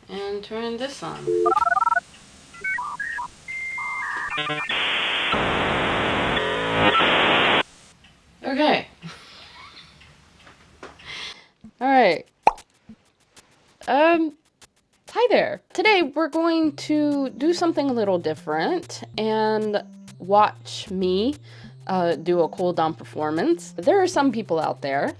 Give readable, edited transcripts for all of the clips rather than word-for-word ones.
And turn this on. Okay. Alright. Hi there. Today we're going to do something a little different and watch me do a cool down performance. There are some people out there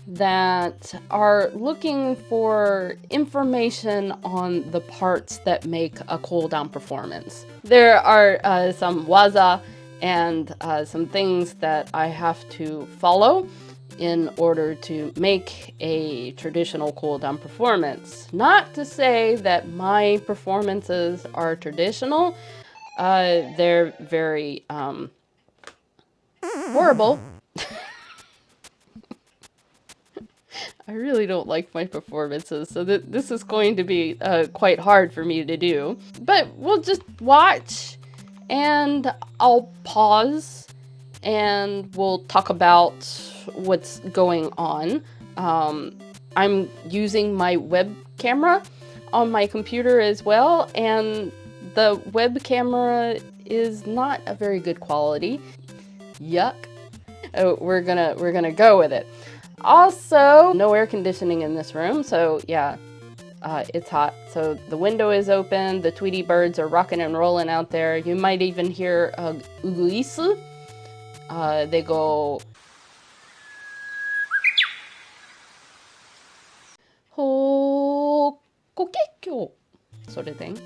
that are looking for information on the parts that make a cool down performance. There are some waza and some things that I have to follow in order to make a traditional cool down performance. Not to say that my performances are traditional. They're very horrible. I really don't like my performances, so this is going to be quite hard for me to do. But we'll just watch, and I'll pause, and we'll talk about what's going on. I'm using my web camera on my computer as well, and the web camera is not a very good quality. Yuck. Oh, we're gonna go with it. Also, no air conditioning in this room, so yeah, it's hot. So the window is open, the Tweety birds are rocking and rolling out there. You might even hear uguisu. They go ho kokekyo sort of thing.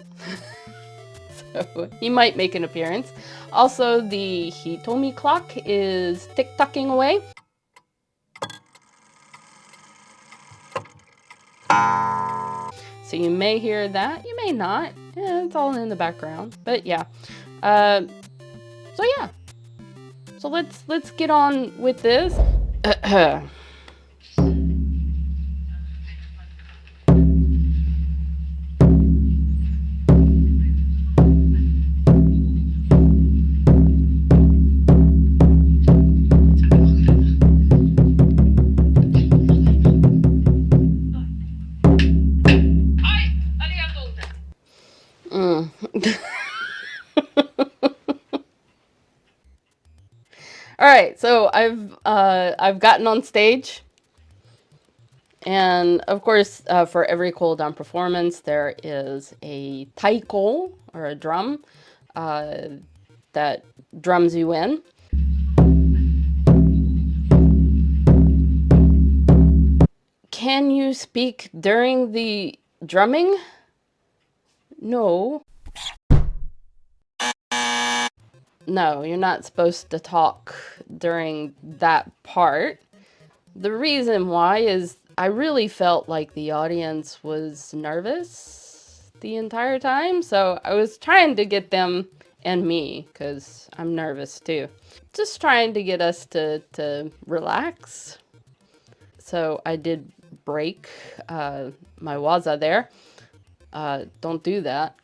So he might make an appearance. Also, the Hitomi clock is tick-tocking away. So you may hear that, you may not. Yeah, it's all in the background. But yeah. So yeah. So let's get on with this. All right, so I've gotten on stage, and of course, for every cool down performance, there is a taiko or a drum that drums you in. Can you speak during the drumming? No. No, you're not supposed to talk during that part. The reason why is I really felt like the audience was nervous the entire time, so I was trying to get them and me, because I'm nervous too. Just trying to get us to relax. So I did break my waza there. Don't do that.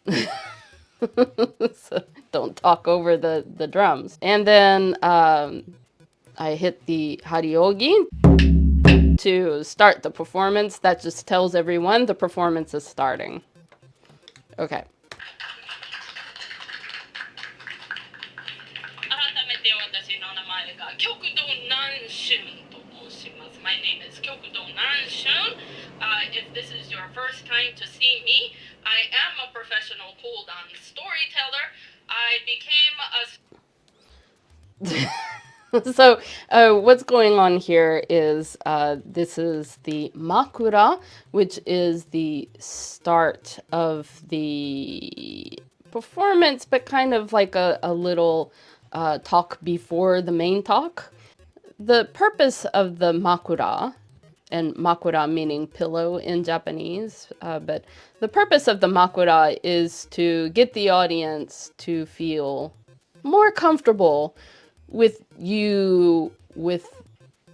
So don't talk over the drums. And then I hit the hariogi to start the performance. That just tells everyone the performance is starting. Okay. My name is Kodan Fans. If this is your first time to see me, I am a professional Kodan storyteller. I became a So what's going on here is this is the makura, which is the start of the performance, but kind of like a little talk before the main talk. The purpose of the makura, and makura meaning pillow in Japanese, but the purpose of the makura is to get the audience to feel more comfortable with you, with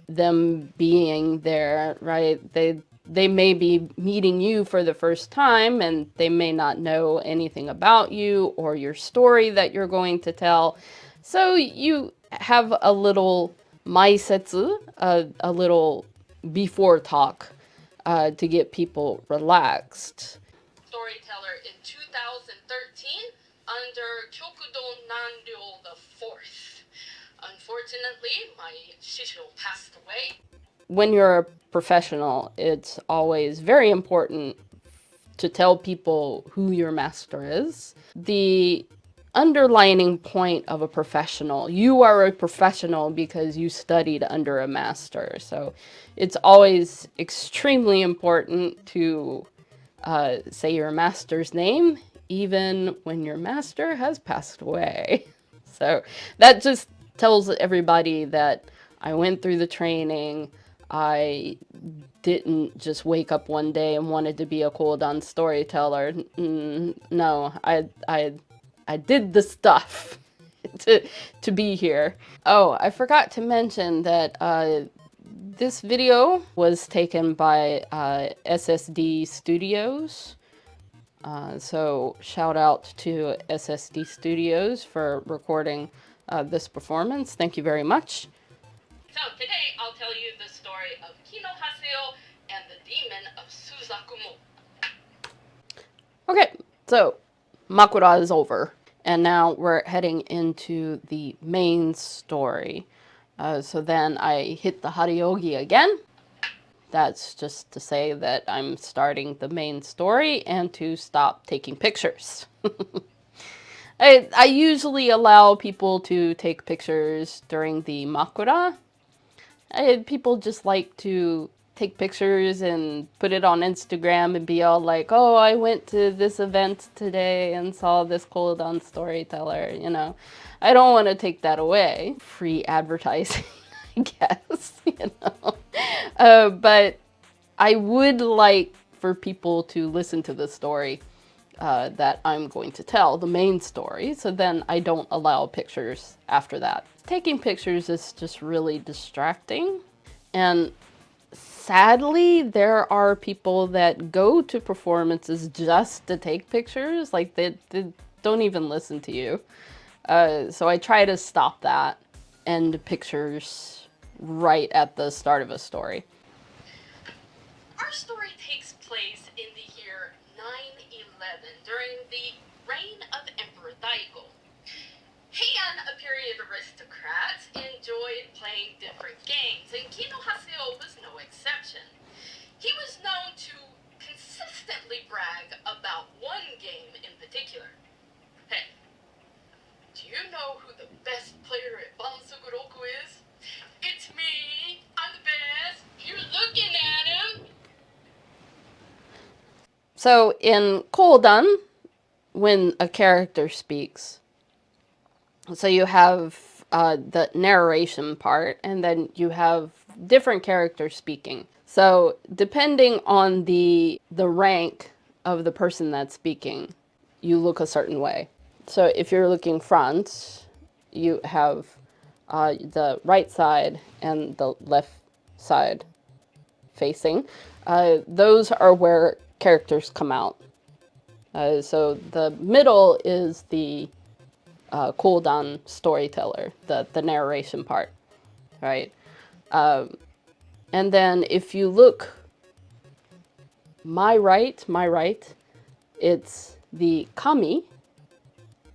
them being there, right? They may be meeting you for the first time, and they may not know anything about you or your story that you're going to tell. So you have a little maisetsu, a little before talk, to get people relaxed. storyteller in 2013 under Kyokudon Nanryo the Fourth. Unfortunately, my shisho passed away. When you're a professional, it's always very important to tell people who your master is. The underlining point of a professional, you are a professional because you studied under a master. So it's always extremely important to say your master's name, even when your master has passed away. So that just tells everybody that I went through the training. I didn't just wake up one day and wanted to be a Kodan storyteller. No, I did the stuff to be here. Oh, I forgot to mention that this video was taken by SSD Studios. So shout out to SSD Studios for recording this performance. Thank you very much. So today I'll tell you the story of Kino Haseo and the Demon of Suzakumo. Okay, so Makura is over, and now we're heading into the main story. So then I hit the Haryogi again. That's just to say that I'm starting the main story and to stop taking pictures. I usually allow people to take pictures during the Makura. People just like to take pictures and put it on Instagram and be all like, oh, I went to this event today and saw this Kodan storyteller, you know. I don't want to take that away. Free advertising, I guess, you know. But I would like for people to listen to the story that I'm going to tell, the main story, so then I don't allow pictures after that. Taking pictures is just really distracting, and sadly, there are people that go to performances just to take pictures, like they don't even listen to you. So I try to stop that, end pictures right at the start of a story. Our story takes place in the year 911 during the reign of Emperor Daigo. Heian, a period aristocrat, enjoyed playing different games, and Kino Haseo was no exception. He was known to consistently brag about one game in particular. Hey, do you know who the best player at Bansuguroku is? It's me! I'm the best! You're looking at him! So in Kodan, when a character speaks, so you have the narration part, and then you have different characters speaking. So depending on the rank of the person that's speaking, you look a certain way. So if you're looking front, you have the right side and the left side facing. Those are where characters come out. So the middle is the Kodan storyteller, the narration part, right? And then if you look my right, it's the kami,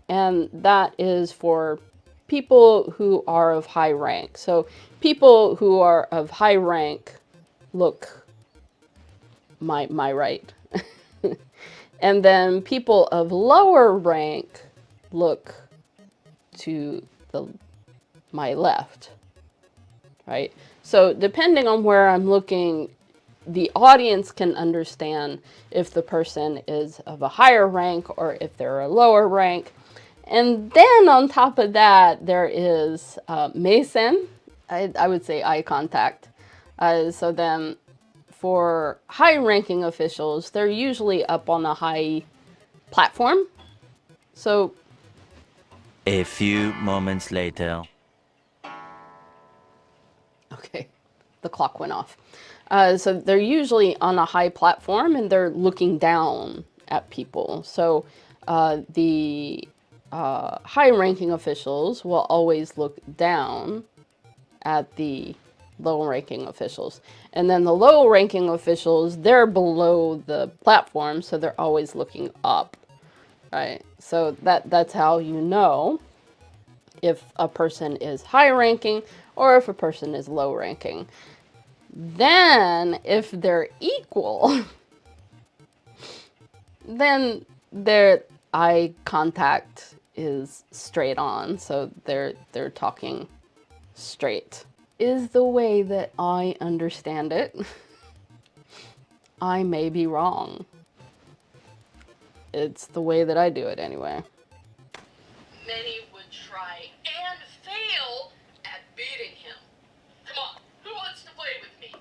and that is for people who are of high rank. So people who are of high rank look my right. And then people of lower rank look to my left, right? So depending on where I'm looking, the audience can understand if the person is of a higher rank or if they're a lower rank. And then on top of that, there is meisen, I would say eye contact. So then for high-ranking officials, they're usually up on a high platform. So a few moments later. Okay, the clock went off. So they're usually on a high platform and they're looking down at people. So the high-ranking officials will always look down at the low-ranking officials. And then the low-ranking officials, they're below the platform, so they're always looking up, right? So that's how you know if a person is high-ranking or if a person is low-ranking. Then, if they're equal, then their eye contact is straight on, so they're talking straight. Is the way that I understand it. I may be wrong. It's the way that I do it anyway. Many would try and fail at beating him. Come on, who wants to play with me?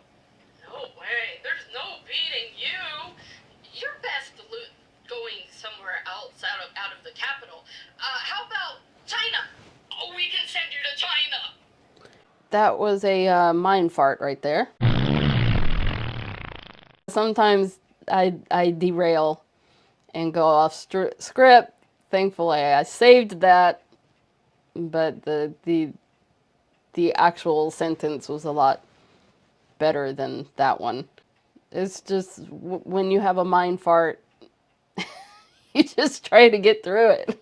No way, there's no beating you. You're best going somewhere else out of the capital. How about China? Oh, we can send you to China. That was a mind fart right there. Sometimes I derail and go off script. Thankfully, I saved that, but the actual sentence was a lot better than that one. It's just when you have a mind fart, you just try to get through it.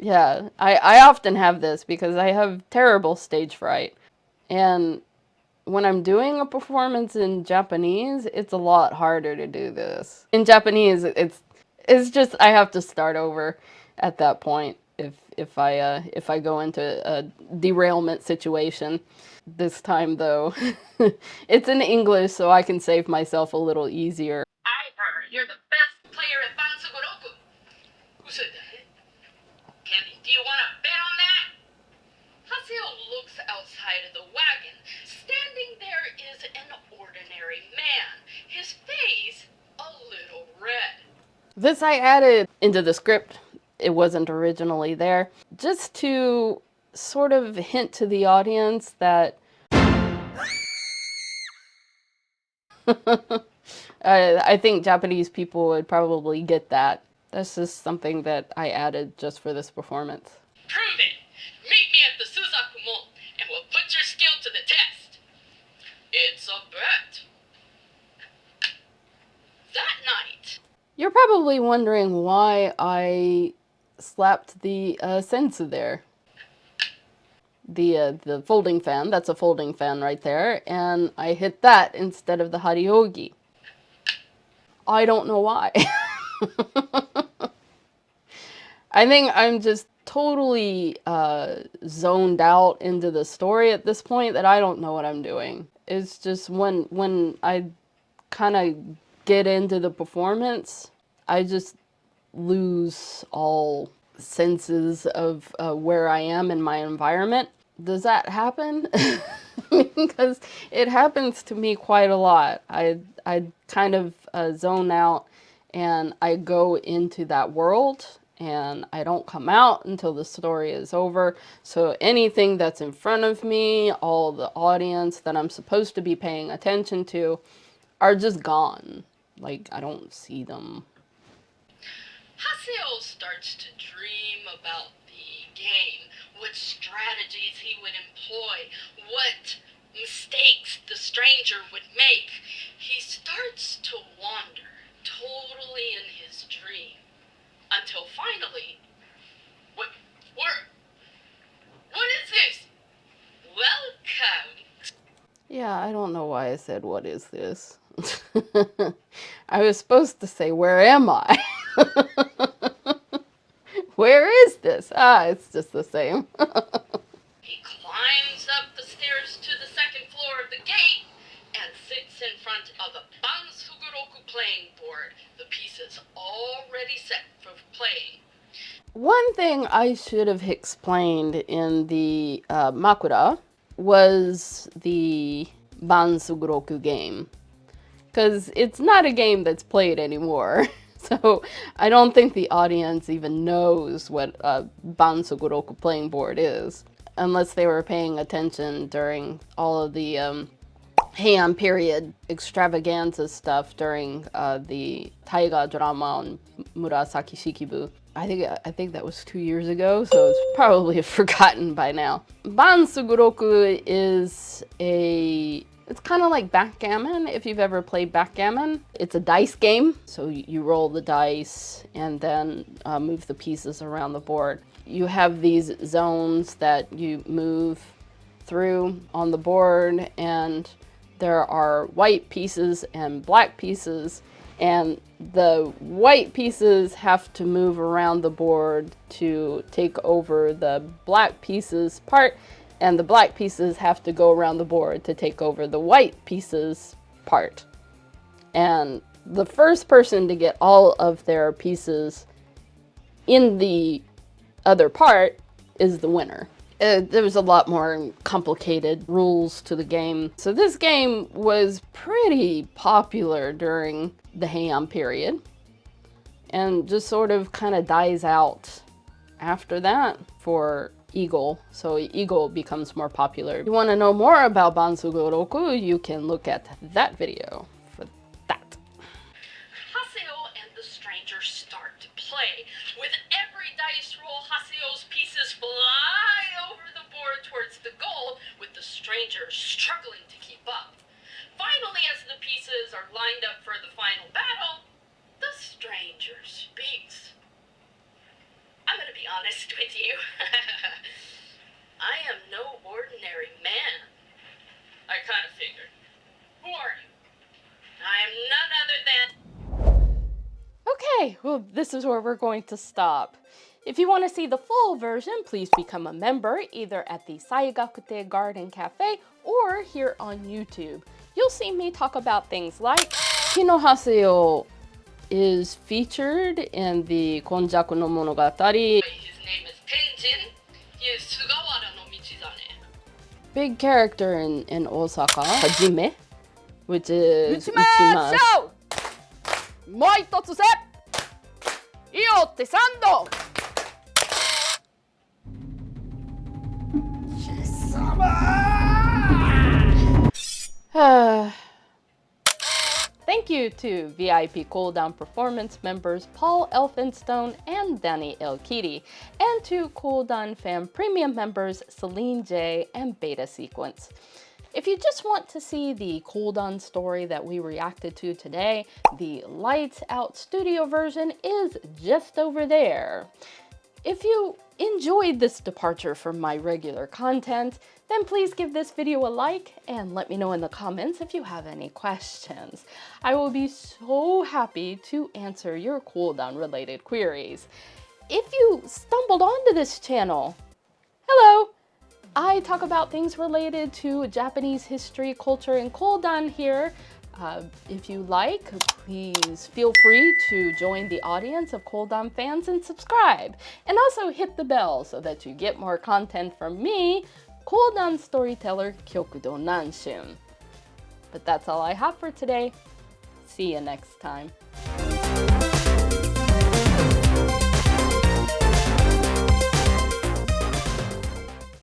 Yeah, I often have this because I have terrible stage fright. And when I'm doing a performance in Japanese, it's a lot harder to do this. In Japanese, it's just I have to start over at that point if I go into a derailment situation. This time though, it's in English, so I can save myself a little easier. I heard you're the best player at Bansugoroku. Who said that? Kenny, do you want to bet on that? Haseo looks outside of the wagon. Standing there is an ordinary man. His face a little red. This I added into the script. It wasn't originally there. Just to sort of hint to the audience that I think Japanese people would probably get that. That's just something that I added just for this performance. Prove it. Meet me at the Suzaku Mall and we'll put your skill to the test. It's a bet. That night. You're probably wondering why I slapped the sensu there. The folding fan, that's a folding fan right there, and I hit that instead of the hariogi. I don't know why. I think I'm just totally zoned out into the story at this point that I don't know what I'm doing. It's just when I kind of get into the performance, I just lose all senses of where I am in my environment. Does that happen? Because it happens to me quite a lot. I kind of zone out and I go into that world and I don't come out until the story is over. So anything that's in front of me, all the audience that I'm supposed to be paying attention to are just gone. Like, I don't see them. Haseo starts to dream about the game, what strategies he would employ, what mistakes the stranger would make. He starts to wander, totally in his dream, until finally, what is this? Welcome. Yeah, I don't know why I said, what is this? I was supposed to say, where am I? Where is this? Ah, it's just the same. He climbs up the stairs to the second floor of the gate and sits in front of the Bansuguroku playing board, the pieces already set for playing. One thing I should have explained in the Makura was the Bansuguroku game. Because it's not a game that's played anymore. So I don't think the audience even knows what a Bansuguroku playing board is. Unless they were paying attention during all of the Heian period extravaganza stuff during the Taiga drama on Murasaki Shikibu. I think that was 2 years ago, so it's probably forgotten by now. Bansuguroku is it's kind of like backgammon, if you've ever played backgammon. It's a dice game, so you roll the dice and then move the pieces around the board. You have these zones that you move through on the board, and there are white pieces and black pieces, and the white pieces have to move around the board to take over the black pieces part, and the black pieces have to go around the board to take over the white pieces part. And the first person to get all of their pieces in the other part is the winner. There was a lot more complicated rules to the game. So this game was pretty popular during the Heian period and just sort of kind of dies out after that for Eagle. So Eagle becomes more popular. If you want to know more about Bansugoroku, you can look at that video for that. Haseo and the stranger start to play. With every dice roll, Haseo's pieces fly over the board towards the goal, with the stranger struggling to keep up. Finally, as the pieces are lined up for the final battle, the stranger speaks. I'm gonna be honest with you. I am no ordinary man. I kind of figured. Who are you? I am none other than... Okay, well, this is where we're going to stop. If you want to see the full version, please become a member either at the Saigakute Garden Cafe or here on YouTube. You'll see me talk about things like Kino Haseo is featured in the Konjaku no Monogatari. His name is Tenjin. He is Sugawara no Michizane. Big character in Osaka, Hajime, which is Uchimasu. もう一つせいいよってサンド Thank you to VIP Kodan Performance members Paul Elphinstone and Danny Elkiti, and to Kodan Fan Premium members Celine J and Beta Sequence. If you just want to see the Kodan story that we reacted to today, the Lights Out Studio version is just over there. If you enjoyed this departure from my regular content, then please give this video a like and let me know in the comments if you have any questions. I will be so happy to answer your Kodan related queries. If you stumbled onto this channel, hello! I talk about things related to Japanese history, culture, and Kodan here. If you like, please feel free to join the audience of Kodan fans and subscribe. And also hit the bell so that you get more content from me, Kodan storyteller Kyokudo Nanshun. But that's all I have for today. See you next time.